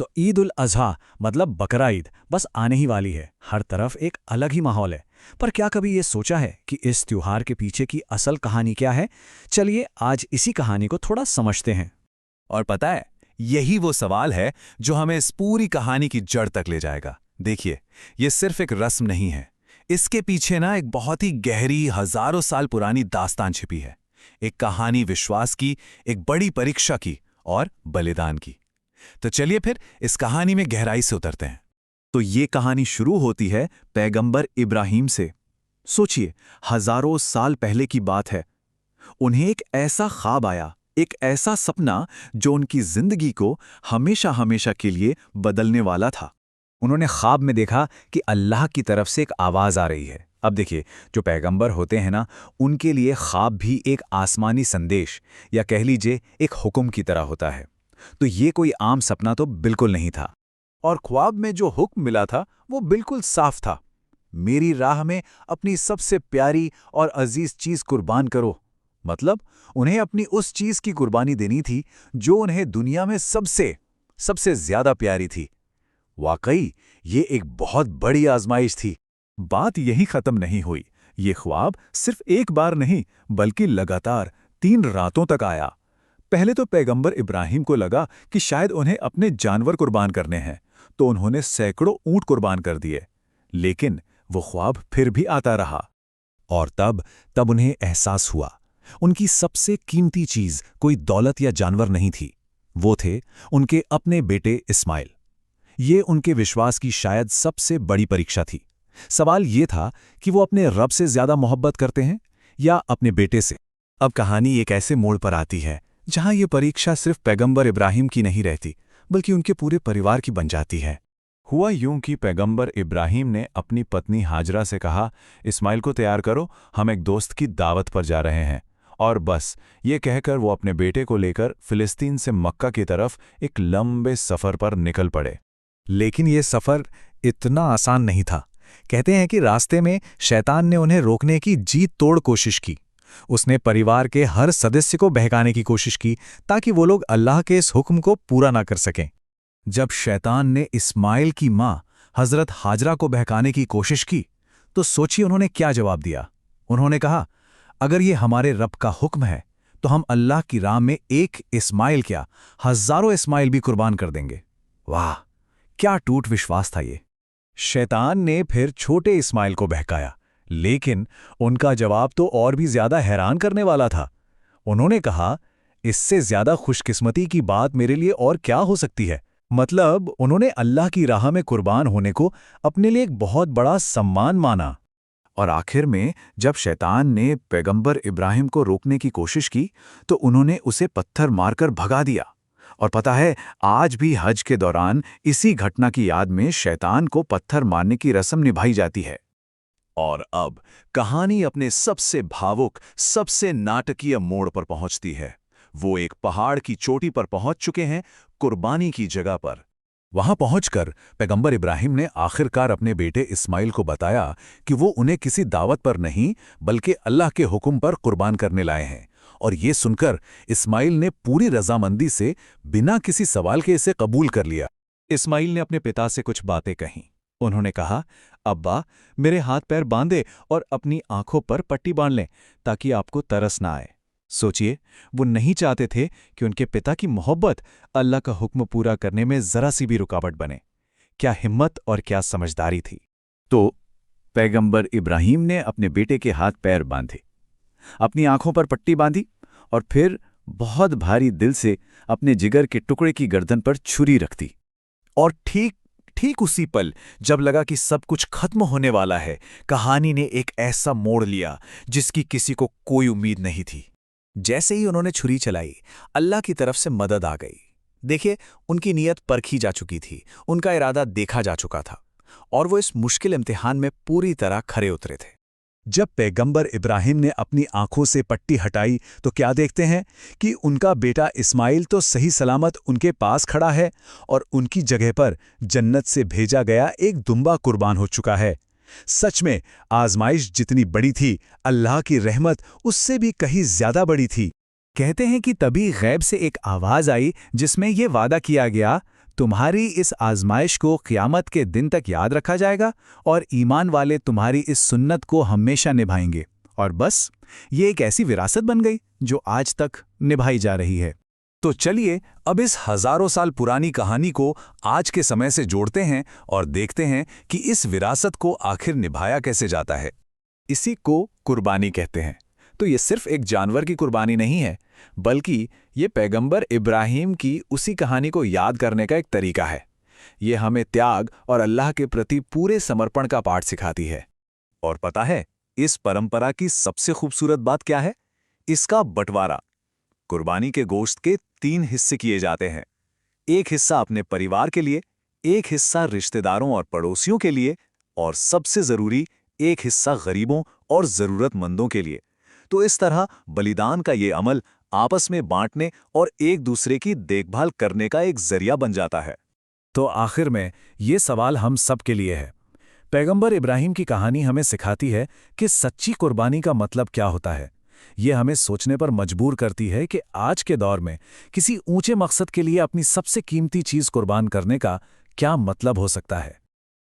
तो ईद उल अज़हा मतलब बकरा ईद बस आने ही वाली है। हर तरफ एक अलग ही माहौल है। पर क्या कभी ये सोचा है कि इस त्योहार के पीछे की असल कहानी क्या है? चलिए आज इसी कहानी को थोड़ा समझते हैं। और पता है, यही वो सवाल है जो हमें इस पूरी कहानी की जड़ तक ले जाएगा। देखिए, ये सिर्फ एक रस्म नहीं है। इसके पीछे ना एक बहुत ही गहरी, हजारों साल पुरानी दास्तान छिपी है। एक कहानी विश्वास की, एक बड़ी परीक्षा की और बलिदान की। तो चलिए फिर इस कहानी में गहराई से उतरते हैं। तो ये कहानी शुरू होती है पैगंबर इब्राहिम से। सोचिए, हजारों साल पहले की बात है। उन्हें एक ऐसा ख्वाब आया, एक ऐसा सपना जो उनकी जिंदगी को हमेशा हमेशा के लिए बदलने वाला था। उन्होंने ख्वाब में देखा कि अल्लाह की तरफ से एक आवाज़ आ रही है। अब देखिए, जो पैगंबर होते हैं ना, उनके लिए ख्वाब भी एक आसमानी संदेश या कह लीजिए एक हुक्म की तरह होता है। तो ये कोई आम सपना तो बिल्कुल नहीं था। और ख्वाब में जो हुक्म मिला था वो बिल्कुल साफ था। मेरी राह में अपनी सबसे प्यारी और अजीज चीज कुर्बान करो। मतलब उन्हें अपनी उस चीज की कुर्बानी देनी थी जो उन्हें दुनिया में सबसे सबसे ज्यादा प्यारी थी। वाकई ये एक बहुत बड़ी आजमाइश थी। बात यही खत्म नहीं हुई। ये ख्वाब सिर्फ एक बार नहीं, बल्कि लगातार 3 रातों तक आया। पहले तो पैगंबर इब्राहिम को लगा कि शायद उन्हें अपने जानवर कुर्बान करने हैं, तो उन्होंने सैकड़ों ऊंट कुर्बान कर दिए। लेकिन वो ख्वाब फिर भी आता रहा। और तब उन्हें एहसास हुआ, उनकी सबसे कीमती चीज कोई दौलत या जानवर नहीं थी। वो थे उनके अपने बेटे इस्माइल। ये उनके विश्वास की शायद सबसे बड़ी परीक्षा थी। सवाल ये था कि वो अपने रब से ज्यादा मोहब्बत करते हैं या अपने बेटे से। अब कहानी एक ऐसे मोड़ पर आती है जहां ये परीक्षा सिर्फ पैगंबर इब्राहिम की नहीं रहती, बल्कि उनके पूरे परिवार की बन जाती है। हुआ यूं कि पैगंबर इब्राहिम ने अपनी पत्नी हाजरा से कहा, इस्माइल को तैयार करो, हम एक दोस्त की दावत पर जा रहे हैं। और बस ये कहकर वो अपने बेटे को लेकर फिलिस्तीन से मक्का की तरफ एक लंबे सफर पर निकल पड़े। लेकिन ये सफर इतना आसान नहीं था। कहते हैं कि रास्ते में शैतान ने उन्हें रोकने की जी तोड़ कोशिश की। उसने परिवार के हर सदस्य को बहकाने की कोशिश की ताकि वो लोग अल्लाह के इस हुक्म को पूरा ना कर सकें। जब शैतान ने इस्माइल की मां हजरत हाजरा को बहकाने की कोशिश की, तो सोचिए उन्होंने क्या जवाब दिया। उन्होंने कहा, अगर ये हमारे रब का हुक्म है तो हम अल्लाह की राह में एक इस्माइल क्या, हजारों इस्माइल भी कुर्बान कर देंगे। वाह, क्या टूट विश्वास था ये। शैतान ने फिर छोटे इस्माइल को बहकाया, लेकिन उनका जवाब तो और भी ज्यादा हैरान करने वाला था। उन्होंने कहा, इससे ज्यादा खुशकिस्मती की बात मेरे लिए और क्या हो सकती है। मतलब उन्होंने अल्लाह की राह में कुर्बान होने को अपने लिए एक बहुत बड़ा सम्मान माना। और आखिर में जब शैतान ने पैगंबर इब्राहिम को रोकने की कोशिश की, तो उन्होंने उसे पत्थर मारकर भगा दिया। और पता है, आज भी हज के दौरान इसी घटना की याद में शैतान को पत्थर मारने की रस्म निभाई जाती है। और अब कहानी अपने सबसे भावुक, सबसे नाटकीय मोड़ पर पहुंचती है। वो एक पहाड़ की चोटी पर पहुंच चुके हैं, कुर्बानी की जगह पर। वहां पहुंचकर पैगंबर इब्राहिम ने आखिरकार अपने बेटे इस्माइल को बताया कि वो उन्हें किसी दावत पर नहीं, बल्कि अल्लाह के हुक्म पर कुर्बान करने लाए हैं। और ये सुनकर इस्माइल ने पूरी रजामंदी से बिना किसी सवाल के इसे कबूल कर लिया। इस्माइल ने अपने पिता से कुछ बातें कहीं। उन्होंने कहा, अब्बा, मेरे हाथ पैर बांधे और अपनी आंखों पर पट्टी बांध लें ताकि आपको तरस ना आए। सोचिए, वो नहीं चाहते थे कि उनके पिता की मोहब्बत अल्लाह का हुक्म पूरा करने में जरा सी भी रुकावट बने। क्या हिम्मत और क्या समझदारी थी। तो पैगंबर इब्राहिम ने अपने बेटे के हाथ पैर बांधे, अपनी आंखों पर पट्टी बांधी और फिर बहुत भारी दिल से अपने जिगर के टुकड़े की गर्दन पर छुरी रख दी। और ठीक उसी पल जब लगा कि सब कुछ खत्म होने वाला है, कहानी ने एक ऐसा मोड़ लिया जिसकी किसी को कोई उम्मीद नहीं थी। जैसे ही उन्होंने छुरी चलाई, अल्लाह की तरफ से मदद आ गई। देखिए, उनकी नीयत परखी जा चुकी थी, उनका इरादा देखा जा चुका था, और वो इस मुश्किल इम्तिहान में पूरी तरह खरे उतरे थे। जब पैगंबर इब्राहिम ने अपनी आंखों से पट्टी हटाई, तो क्या देखते हैं कि उनका बेटा इस्माइल तो सही सलामत उनके पास खड़ा है और उनकी जगह पर जन्नत से भेजा गया एक दुम्बा कुर्बान हो चुका है। सच में आजमाइश जितनी बड़ी थी, अल्लाह की रहमत उससे भी कहीं ज्यादा बड़ी थी। कहते हैं कि तभी गैब से एक आवाज आई जिसमें यह वादा किया गया, तुम्हारी इस आजमाइश को क़यामत के दिन तक याद रखा जाएगा और ईमान वाले तुम्हारी इस सुन्नत को हमेशा निभाएंगे। और बस ये एक ऐसी विरासत बन गई जो आज तक निभाई जा रही है। तो चलिए अब इस हजारों साल पुरानी कहानी को आज के समय से जोड़ते हैं और देखते हैं कि इस विरासत को आखिर निभाया कैसे जाता है। इसी को कुर्बानी कहते हैं। तो ये सिर्फ एक जानवर की कुर्बानी नहीं है, बल्कि ये पैगंबर इब्राहिम की उसी कहानी को याद करने का एक तरीका है। ये हमें त्याग और अल्लाह के प्रति पूरे समर्पण का पाठ सिखाती है। और पता है, इस परंपरा की सबसे खूबसूरत बात क्या है? इसका बंटवारा। कुर्बानी के गोश्त के 3 हिस्से किए जाते हैं। एक हिस्सा अपने परिवार के लिए, एक हिस्सा रिश्तेदारों और पड़ोसियों के लिए, और सबसे जरूरी एक हिस्सा गरीबों और जरूरतमंदों के लिए। तो इस तरह बलिदान का ये अमल आपस में बांटने और एक दूसरे की देखभाल करने का एक जरिया बन जाता है। तो आखिर में ये सवाल हम सब के लिए है। पैगंबर इब्राहिम की कहानी हमें सिखाती है कि सच्ची कुर्बानी का मतलब क्या होता है। ये हमें सोचने पर मजबूर करती है कि आज के दौर में किसी ऊंचे मकसद के लिए अपनी सबसे कीमती चीज कुर्बान करने का क्या मतलब हो सकता है।